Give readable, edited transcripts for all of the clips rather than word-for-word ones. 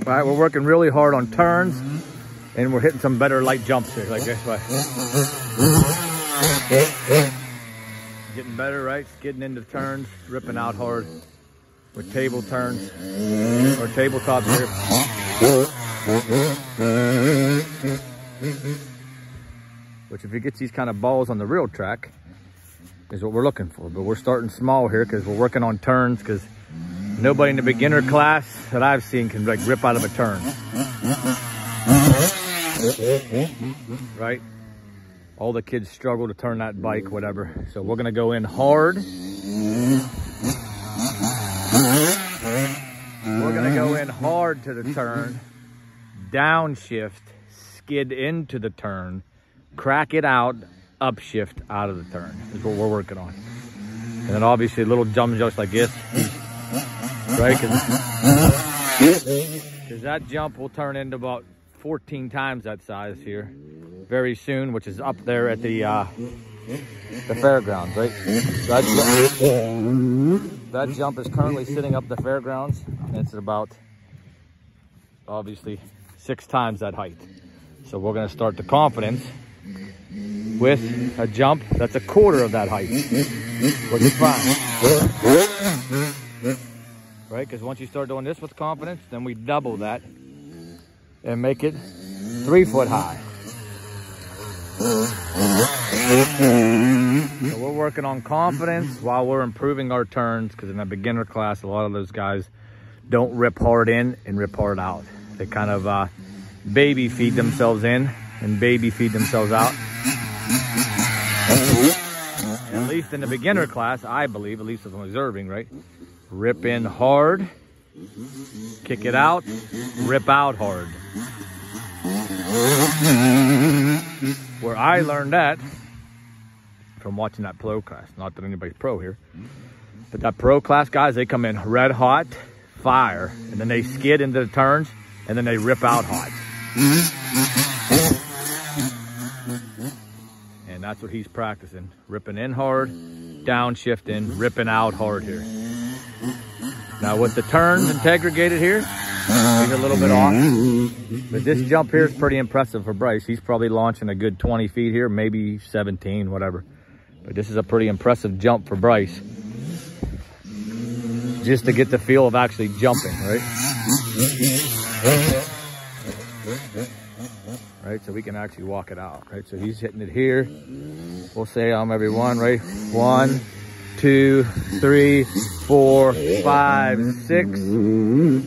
All right, we're working really hard on turns, and we're hitting some better light jumps here, like this way. Getting better, right? Getting into turns, ripping out hard with table turns or tabletops here. Which, if you get these kind of balls on the real track, is what we're looking for. But we're starting small here because we're working on turns, because nobody in the beginner class that I've seen can like rip out of a turn. Right? All the kids struggle to turn that bike, whatever. So we're gonna go in hard. We're gonna go in hard to the turn, downshift, skid into the turn, crack it out, upshift out of the turn is what we're working on. And then obviously little jump just like this, right? Because that jump will turn into about 14 times that size here very soon, which is up there at the fairgrounds, right? That jump is currently sitting up the fairgrounds, and it's about obviously 6 times that height. So we're going to start the confidence with a jump that's a quarter of that height, which is fine, right? Because once you start doing this with confidence, then we double that and make it 3 foot high. So we're working on confidence while we're improving our turns, because in a beginner class, a lot of those guys don't rip hard in and rip hard out. They kind of baby feed themselves in and baby feed themselves out. At least in the beginner class, I believe, at least as I'm observing, right? Rip in hard, kick it out, rip out hard. Where I learned that from watching that pro class. Not that anybody's pro here, but that pro class guys, they come in red hot, fire, and then they skid into the turns, and then they rip out hot. And that's what he's practicing. Ripping in hard, downshifting, ripping out hard here. Now with the turns integrated here, he's a little bit off. But this jump here is pretty impressive for Bryce. He's probably launching a good 20 feet here, maybe 17, whatever. But this is a pretty impressive jump for Bryce. Just to get the feel of actually jumping, right? Right, so we can actually walk it out, right? So he's hitting it here. We'll say every one, right? 1, 2, 3, 4, 5, 6.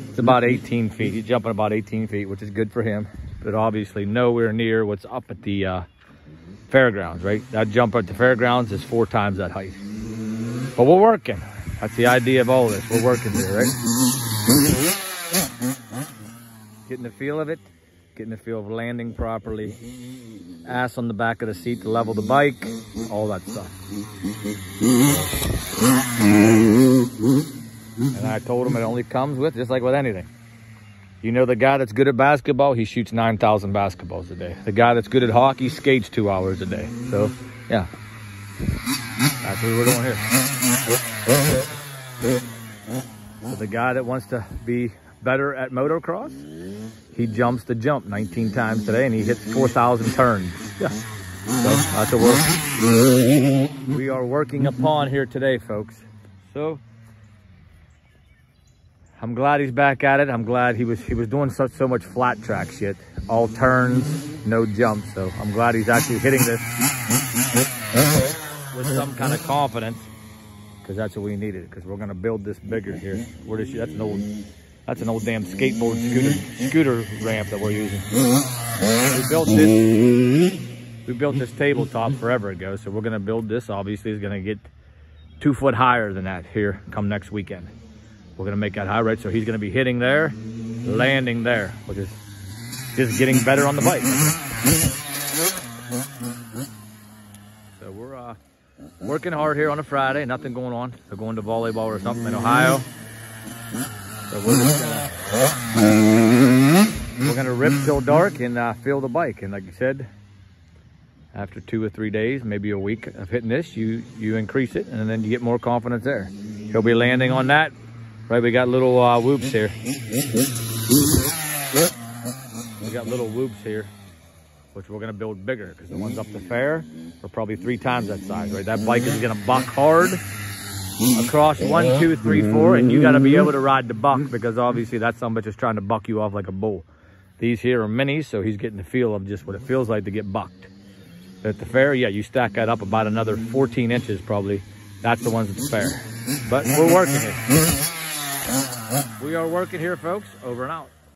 It's about 18 feet. He's jumping about 18 feet, which is good for him, but obviously nowhere near what's up at the fairgrounds, right? That jump at the fairgrounds is 4 times that height. But we're working. That's the idea of all this. We're working here, right? Getting the feel of it. Getting the feel of landing properly, ass on the back of the seat to level the bike, all that stuff. And I told him it only comes with, just like with anything. You know, the guy that's good at basketball, he shoots 9,000 basketballs a day. The guy that's good at hockey skates 2 hours a day. So, yeah, that's what we're doing here. So the guy that wants to be better at motocross, he jumps the jump 19 times today, and he hits 4,000 turns. Yeah. So that's what we are working upon here today, folks. So I'm glad he's back at it. I'm glad he was doing so much flat track shit, all turns, no jumps. So I'm glad he's actually hitting this with some kind of confidence, because that's what we needed. Because we're gonna build this bigger here. That's an old damn skateboard scooter ramp that we're using. We built this tabletop forever ago, so we're gonna build this. Obviously, it's gonna get 2 foot higher than that here come next weekend. We're gonna make that high, right? So he's gonna be hitting there, landing there, which is just getting better on the bike. So we're working hard here on a Friday. Nothing going on. We're going to volleyball or something in Ohio. So we're gonna rip till dark and feel the bike. And like you said, after 2 or 3 days, maybe a week of hitting this, you increase it, and then you get more confidence there. He'll be landing on that. Right, we got little whoops here. got little whoops here, which we're gonna build bigger, because the ones up the fair are probably 3 times that size, right? That bike is gonna buck hard across 1, 2, 3, 4, and you gotta be able to ride the buck, because obviously that sumbitch is trying to buck you off like a bull. These here are minis, so he's getting the feel of just what it feels like to get bucked. At the fair, yeah, you stack that up about another 14 inches probably. That's the ones at the fair. But we're working it. We are working here, folks. Over and out.